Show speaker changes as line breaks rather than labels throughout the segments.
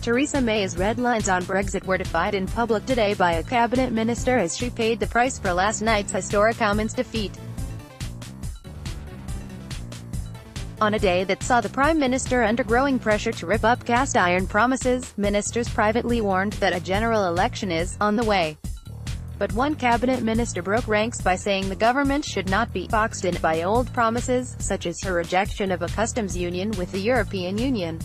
Theresa May's red lines on Brexit were defied in public today by a cabinet minister as she paid the price for last night's historic Commons defeat. On a day that saw the Prime Minister under growing pressure to rip up cast-iron promises, ministers privately warned that a general election is on the way. But one cabinet minister broke ranks by saying the government should not be boxed in by old promises, such as her rejection of a customs union with the European Union.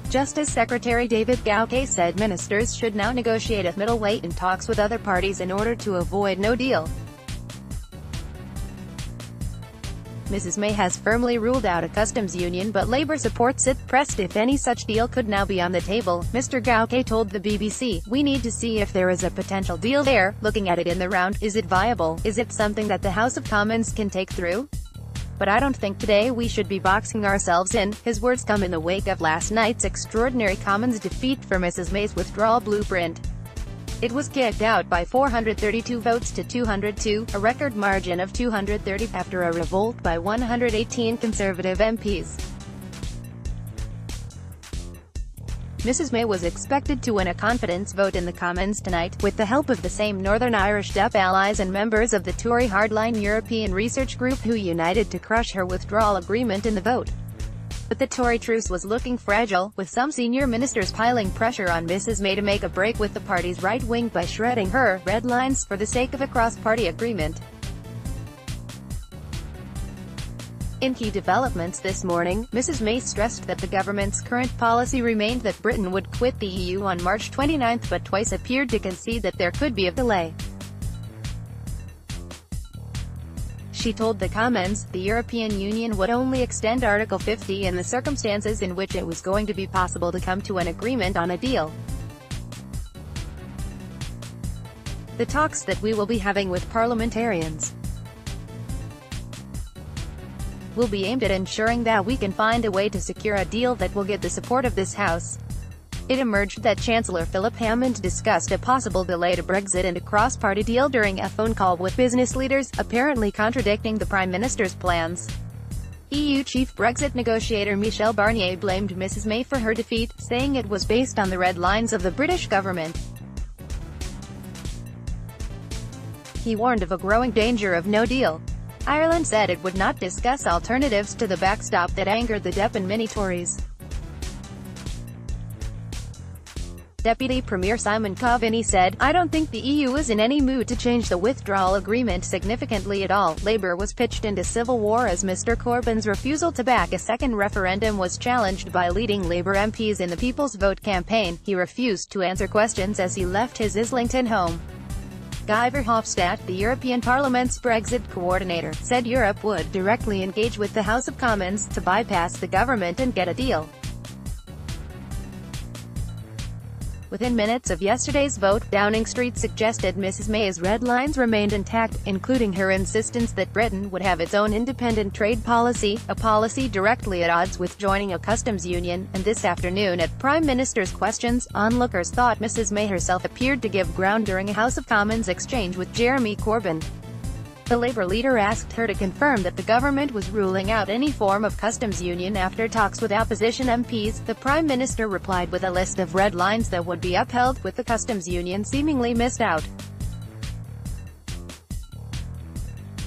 Just as Secretary Davi said ministers should now negotiate a middle way in talks with other parties in order to avoid no deal. Mrs May has firmly ruled out a customs union, but Labour supports it. Pressed if any such deal could now be on the table, Mr Gauke told the BBC, "We need to see if there is a potential deal there. Looking at it in the round, is it viable? Is it something that the House of Commons can take through? But I don't think today we should be boxing ourselves in." His words come in the wake of last night's extraordinary Commons defeat for Mrs May's withdrawal blueprint. It was kicked out by 432 votes to 202, a record margin of 230, after a revolt by 118 Conservative MPs. Mrs May was expected to win a confidence vote in the Commons tonight, with the help of the same Northern Irish DUP allies and members of the Tory hardline European Research Group who united to crush her withdrawal agreement in the vote. But the Tory truce was looking fragile, with some senior ministers piling pressure on Mrs May to make a break with the party's right wing by shredding her red lines for the sake of a cross-party agreement. In key developments this morning, Mrs May stressed that the government's current policy remained that Britain would quit the EU on March 29, but twice appeared to concede that there could be a delay. She told the Commons, the European Union would only extend Article 50 in the circumstances in which it was going to be possible to come to an agreement on a deal. The talks that we will be having with parliamentarians will be aimed at ensuring that we can find a way to secure a deal that will get the support of this House. It emerged that Chancellor Philip Hammond discussed a possible delay to Brexit and a cross-party deal during a phone call with business leaders, apparently contradicting the Prime Minister's plans. EU chief Brexit negotiator Michel Barnier blamed Mrs May for her defeat, saying it was based on the red lines of the British government. He warned of a growing danger of no deal. Ireland said it would not discuss alternatives to the backstop that angered the DUP and many Tories. Deputy Premier Simon Coveney said, "I don't think the EU is in any mood to change the withdrawal agreement significantly at all." Labour was pitched into civil war as Mr Corbyn's refusal to back a second referendum was challenged by leading Labour MPs in the People's Vote campaign. He refused to answer questions as he left his Islington home. Guy Verhofstadt, the European Parliament's Brexit coordinator, said Europe would directly engage with the House of Commons to bypass the government and get a deal. Within minutes of yesterday's vote, Downing Street suggested Mrs May's red lines remained intact, including her insistence that Britain would have its own independent trade policy, a policy directly at odds with joining a customs union. And this afternoon at Prime Minister's questions, onlookers thought Mrs May herself appeared to give ground during a House of Commons exchange with Jeremy Corbyn. The Labour leader asked her to confirm that the government was ruling out any form of customs union after talks with opposition MPs. The Prime Minister replied with a list of red lines that would be upheld, with the customs union seemingly missed out.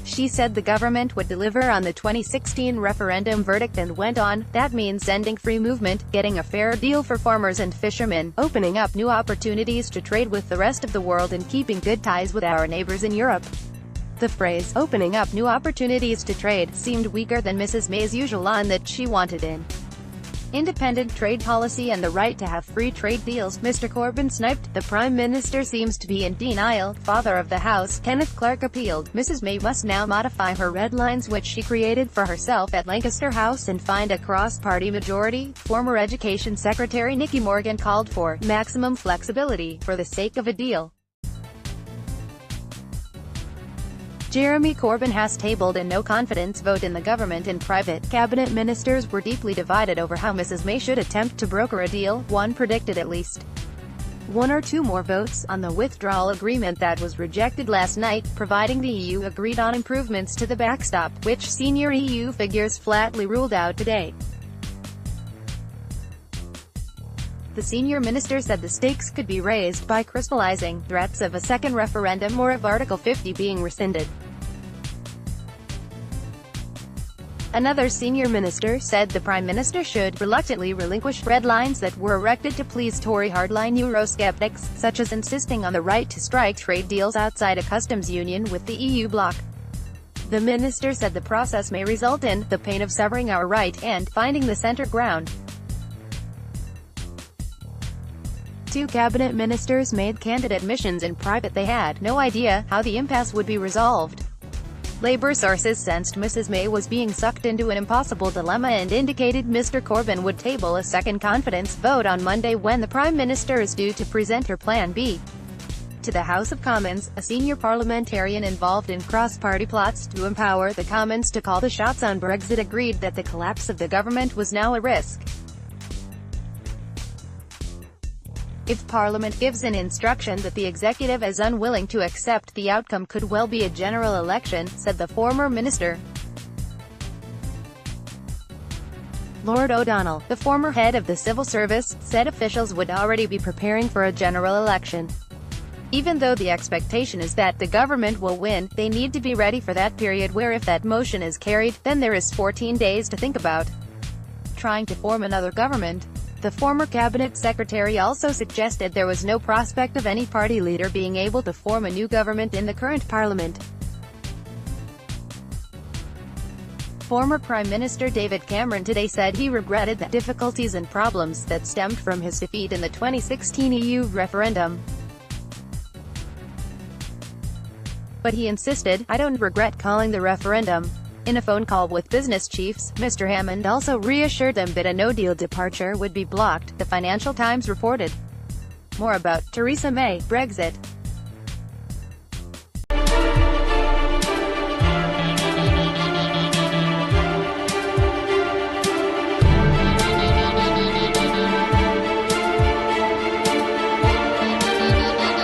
She said the government would deliver on the 2016 referendum verdict and went on, "That means ending free movement, getting a fair deal for farmers and fishermen, opening up new opportunities to trade with the rest of the world and keeping good ties with our neighbours in Europe." The phrase, "opening up new opportunities to trade," seemed weaker than Mrs May's usual line that she wanted an independent trade policy and the right to have free trade deals. Mr Corbyn sniped. The Prime Minister seems to be in denial. Father of the House, Kenneth Clark, appealed. Mrs May must now modify her red lines which she created for herself at Lancaster House and find a cross-party majority. Former Education Secretary Nicky Morgan called for maximum flexibility for the sake of a deal. Jeremy Corbyn has tabled a no-confidence vote in the government in private. Cabinet ministers were deeply divided over how Mrs May should attempt to broker a deal. One predicted at least one or two more votes on the withdrawal agreement that was rejected last night, providing the EU agreed on improvements to the backstop, which senior EU figures flatly ruled out today. The senior minister said the stakes could be raised by crystallizing threats of a second referendum or of Article 50 being rescinded. Another senior minister said the Prime Minister should reluctantly relinquish red lines that were erected to please Tory hardline Eurosceptics, such as insisting on the right to strike trade deals outside a customs union with the EU bloc. The minister said the process may result in the pain of severing our right and finding the centre ground. Two cabinet ministers made candid admissions in private they had no idea how the impasse would be resolved. Labour sources sensed Mrs May was being sucked into an impossible dilemma and indicated Mr Corbyn would table a second confidence vote on Monday when the Prime Minister is due to present her Plan B to the House of Commons. A senior parliamentarian involved in cross-party plots to empower the Commons to call the shots on Brexit agreed that the collapse of the government was now a risk. If Parliament gives an instruction that the executive is unwilling to accept, the outcome could well be a general election, said the former minister. Lord O'Donnell, the former head of the civil service, said officials would already be preparing for a general election. Even though the expectation is that the government will win, they need to be ready for that period where if that motion is carried, then there is 14 days to think about trying to form another government. The former cabinet secretary also suggested there was no prospect of any party leader being able to form a new government in the current parliament. Former Prime Minister David Cameron today said he regretted the difficulties and problems that stemmed from his defeat in the 2016 EU referendum. But he insisted, "I don't regret calling the referendum." In a phone call with business chiefs, Mr Hammond also reassured them that a no-deal departure would be blocked, the Financial Times reported. More about Theresa May, Brexit.